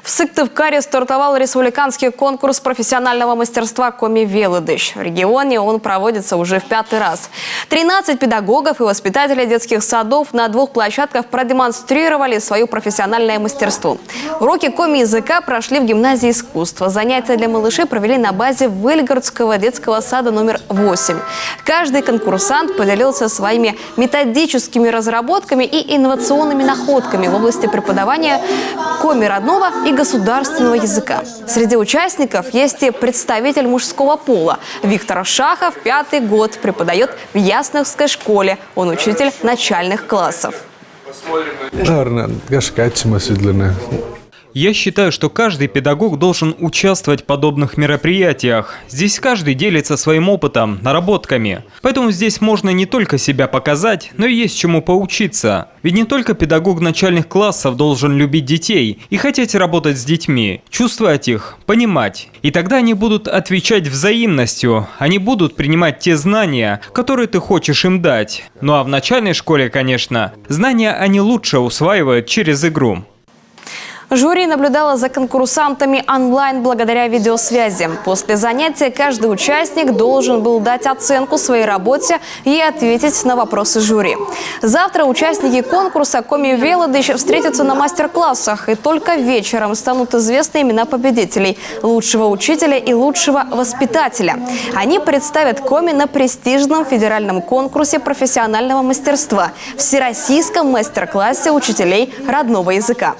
В Сыктывкаре стартовал республиканский конкурс профессионального мастерства Коми Велыдыш. В регионе он проводится уже в 5-й раз. 13 педагогов и воспитателей детских садов на 2 площадках продемонстрировали свое профессиональное мастерство. Уроки коми-языка прошли в гимназии искусства. Занятия для малышей провели на базе Выльгородского детского сада номер 8. Каждый конкурсант поделился своими методическими разработками и инновационными находками в области преподавания коми родного и государственного языка. Среди участников есть и представитель мужского пола. Виктор Шахов 5-й год преподает в Ясновской школе. Он учитель начальных классов. Я считаю, что каждый педагог должен участвовать в подобных мероприятиях. Здесь каждый делится своим опытом, наработками. Поэтому здесь можно не только себя показать, но и есть чему поучиться. Ведь не только педагог начальных классов должен любить детей и хотеть работать с детьми, чувствовать их, понимать. И тогда они будут отвечать взаимностью, они будут принимать те знания, которые ты хочешь им дать. Ну а в начальной школе, конечно, знания они лучше усваивают через игру. Жюри наблюдало за конкурсантами онлайн благодаря видеосвязи. После занятия каждый участник должен был дать оценку своей работе и ответить на вопросы жюри. Завтра участники конкурса Коми Велыдыш встретятся на мастер-классах, и только вечером станут известны имена победителей – лучшего учителя и лучшего воспитателя. Они представят коми на престижном федеральном конкурсе профессионального мастерства – всероссийском мастер-классе учителей родного языка.